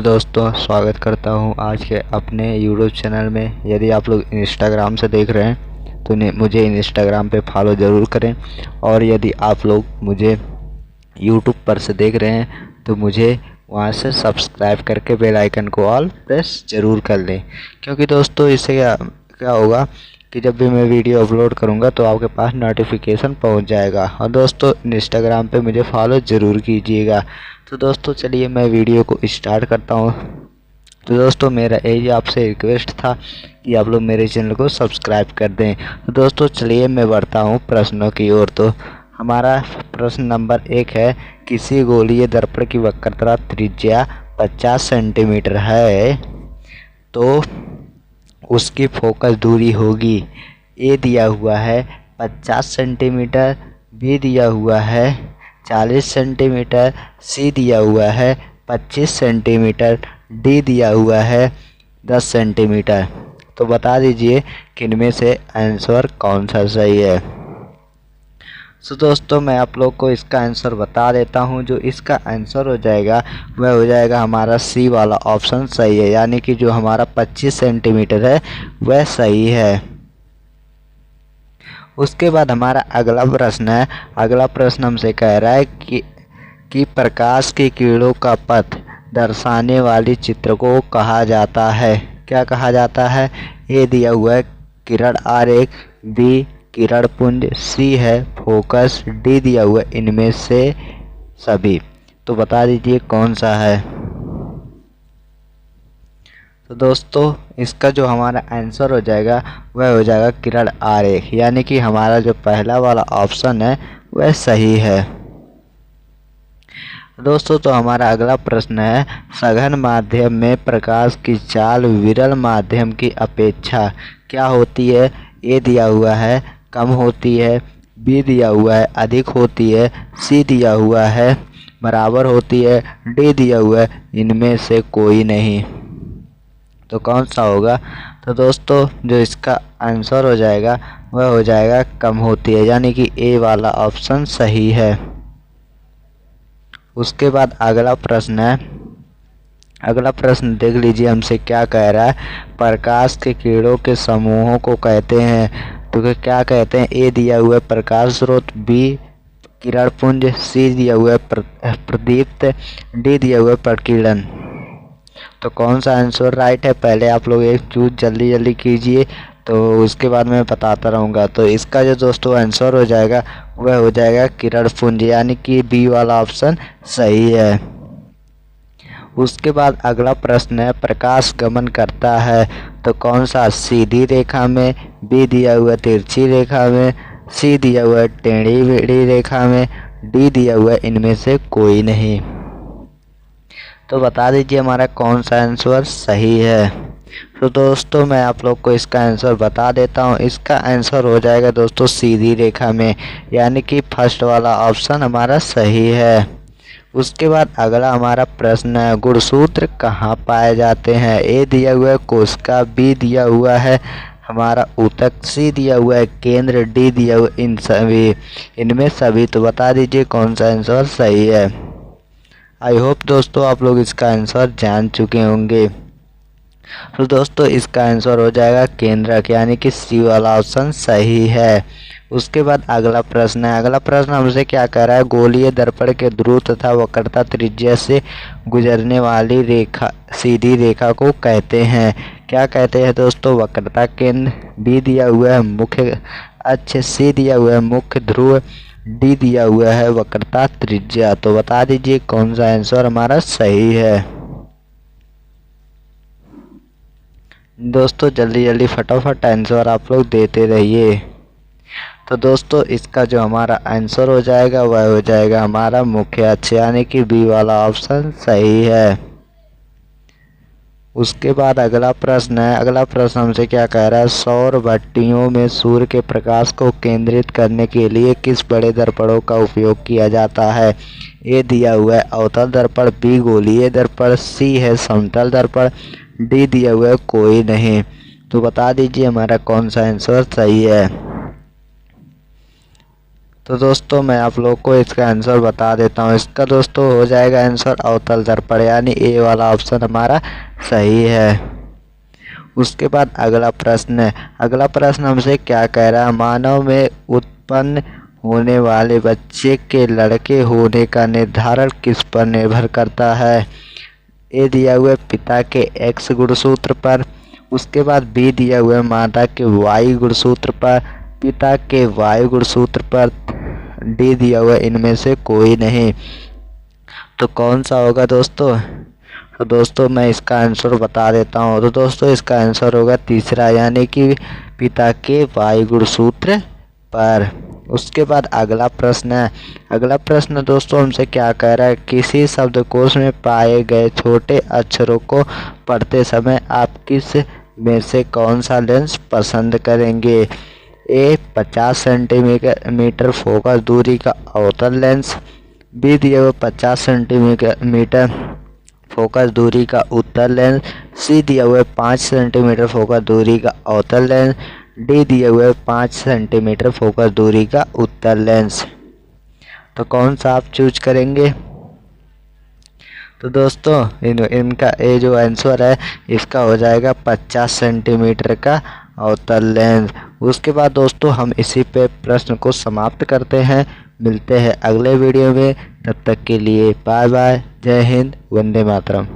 दोस्तों स्वागत करता हूं आज के अपने YouTube चैनल में। यदि आप लोग इंस्टाग्राम से देख रहे हैं तो मुझे इंस्टाग्राम पे फॉलो ज़रूर करें, और यदि आप लोग मुझे YouTube पर से देख रहे हैं तो मुझे वहां से सब्सक्राइब करके बेल आइकन को ऑल प्रेस ज़रूर कर लें, क्योंकि दोस्तों इससे क्या होगा कि जब भी मैं वीडियो अपलोड करूंगा तो आपके पास नोटिफिकेशन पहुंच जाएगा। और दोस्तों इंस्टाग्राम पे मुझे फॉलो ज़रूर कीजिएगा। तो दोस्तों चलिए मैं वीडियो को स्टार्ट करता हूं। तो दोस्तों मेरा यही आपसे रिक्वेस्ट था कि आप लोग मेरे चैनल को सब्सक्राइब कर दें। तो दोस्तों चलिए मैं बढ़ता हूं प्रश्नों की ओर। तो हमारा प्रश्न नंबर 1 है, किसी गोलीय दर्पण की वक्रता त्रिज्या 50 सेंटीमीटर है तो उसकी फोकस दूरी होगी। ए दिया हुआ है 50 सेंटीमीटर, बी दिया हुआ है 40 सेंटीमीटर, सी दिया हुआ है 25 सेंटीमीटर, डी दिया हुआ है 10 सेंटीमीटर। तो बता दीजिए कि इनमें से आंसर कौन सा सही है। तो दोस्तों मैं आप लोग को इसका आंसर बता देता हूं। जो इसका आंसर हो जाएगा वह हो जाएगा हमारा सी वाला ऑप्शन सही है, यानी कि जो हमारा 25 सेंटीमीटर है वह सही है। उसके बाद हमारा अगला प्रश्न है। अगला प्रश्न हमसे कह रहा है कि प्रकाश की किरणों का पथ दर्शाने वाली चित्र को कहा जाता है। क्या कहा जाता है? ए दिया हुआ है किरण आरेख, बी किरण पुंज, सी है फोकस, डी दिया हुआ इनमें से सभी। तो बता दीजिए कौन सा है। तो दोस्तों इसका जो हमारा आंसर हो जाएगा वह हो जाएगा किरण आरेख, यानी कि हमारा जो पहला वाला ऑप्शन है वह सही है। दोस्तों तो हमारा अगला प्रश्न है, सघन माध्यम में प्रकाश की चाल विरल माध्यम की अपेक्षा क्या होती है? ए दिया हुआ है कम होती है, बी दिया हुआ है अधिक होती है, सी दिया हुआ है बराबर होती है, डी दिया हुआ है इनमें से कोई नहीं। तो कौन सा होगा? तो दोस्तों जो इसका आंसर हो जाएगा वह हो जाएगा कम होती है, यानी कि ए वाला ऑप्शन सही है। उसके बाद अगला प्रश्न है। अगला प्रश्न देख लीजिए हमसे क्या कह रहा है, प्रकाश के किरणों के समूहों को कहते हैं। तो क्या कहते हैं? ए दिया हुआ है प्रकाश स्रोत, बी किरण पुंज, सी दिया हुआ है प्रदीप्त, डी दिया हुआ है प्रकीर्णन। तो कौन सा आंसर राइट है? पहले आप लोग एक चूज जल्दी कीजिए, तो उसके बाद मैं बताता रहूँगा। तो इसका जो दोस्तों आंसर हो जाएगा वह हो जाएगा किरण पुंज, यानी कि बी वाला ऑप्शन सही है। उसके बाद अगला प्रश्न है, प्रकाश गमन करता है तो कौन सा? सीधी रेखा में, बी दिया हुआ तिरछी रेखा में, सी दिया हुआ टेढ़ी मेढ़ी रेखा में, डी दिया हुआ इनमें से कोई नहीं। तो बता दीजिए हमारा कौन सा आंसर सही है। तो दोस्तों मैं आप लोग को इसका आंसर बता देता हूँ। इसका आंसर हो जाएगा दोस्तों सीधी रेखा में, यानी कि फर्स्ट वाला ऑप्शन हमारा सही है। उसके बाद अगला हमारा प्रश्न है, गुणसूत्र कहाँ पाए जाते हैं? ए दिया हुआ है कोशिका, बी दिया हुआ है हमारा ऊतक, सी दिया हुआ है केंद्र, डी दिया हुआ इनमें सभी। तो बता दीजिए कौन सा आंसर सही है। आई होप दोस्तों आप लोग इसका आंसर जान चुके होंगे। तो दोस्तों इसका आंसर हो जाएगा केंद्रक, यानी कि सी वाला ऑप्शन सही है। उसके बाद अगला प्रश्न है। अगला प्रश्न हमसे क्या कह रहा है, गोलीय दर्पण के ध्रुव तथा वक्रता त्रिज्या से गुजरने वाली रेखा सीधी रेखा को कहते हैं। क्या कहते हैं दोस्तों? वक्रता केंद्र, बी दिया हुआ है मुख्य अक्ष, सी दिया हुआ है मुख्य ध्रुव, डी दिया हुआ है वक्रता त्रिज्या। तो बता दीजिए कौन सा आंसर हमारा सही है। दोस्तों जल्दी फटाफट आंसर आप लोग देते रहिए। तो दोस्तों इसका जो हमारा आंसर हो जाएगा वह हो जाएगा हमारा मुख्य अक्ष, यानी कि बी वाला ऑप्शन सही है। उसके बाद अगला प्रश्न है। अगला प्रश्न हमसे क्या कह रहा है, सौर भट्टियों में सूर्य के प्रकाश को केंद्रित करने के लिए किस बड़े दर्पणों का उपयोग किया जाता है? ए दिया हुआ है अवतल दर्पण, बी गोलीय दर्पण, सी है समतल दर्पण, डी दिया हुआ है कोई नहीं। तो बता दीजिए हमारा कौन सा आंसर सही है। तो दोस्तों मैं आप लोग को इसका आंसर बता देता हूँ। इसका दोस्तों हो जाएगा आंसर अवतल दर्पण, यानी ए वाला ऑप्शन हमारा सही है। उसके बाद अगला प्रश्न है। अगला प्रश्न हमसे क्या कह रहा है, मानव में उत्पन्न होने वाले बच्चे के लड़के होने का निर्धारण किस पर निर्भर करता है। ए दिया हुआ पिता के एक्स गुणसूत्र पर, उसके बाद बी दिया हुआ माता के वाई गुणसूत्र पर, पिता के वाई गुणसूत्र पर, डी दिया हुआ इनमें से कोई नहीं। तो कौन सा होगा दोस्तों? तो दोस्तों मैं इसका आंसर बता देता हूँ। तो दोस्तों इसका आंसर होगा तीसरा, यानी कि पिता के वाई गुणसूत्र पर। उसके बाद अगला प्रश्न है। अगला प्रश्न दोस्तों हमसे क्या कह रहा है, किसी शब्दकोश में पाए गए छोटे अक्षरों को पढ़ते समय आप किस में से कौन सा लेंस पसंद करेंगे। ए 50 सेंटीमीटर फोकस दूरी का अवतल लेंस, बी दिया हुआ 50 सेंटीमीटर फोकस दूरी का उत्तल लेंस, सी दिया हुआ 5 सेंटीमीटर फोकस दूरी का अवतल लेंस, डी दिए हुए 5 सेंटीमीटर फोकस दूरी का उत्तल लेंस। तो कौन सा आप चूज करेंगे? तो दोस्तों इनका ये जो आंसर है इसका हो जाएगा 50 सेंटीमीटर का अवतल लेंस। उसके बाद दोस्तों हम इसी पे प्रश्न को समाप्त करते हैं। मिलते हैं अगले वीडियो में, तब तक के लिए बाय बाय, जय हिंद, वंदे मातरम।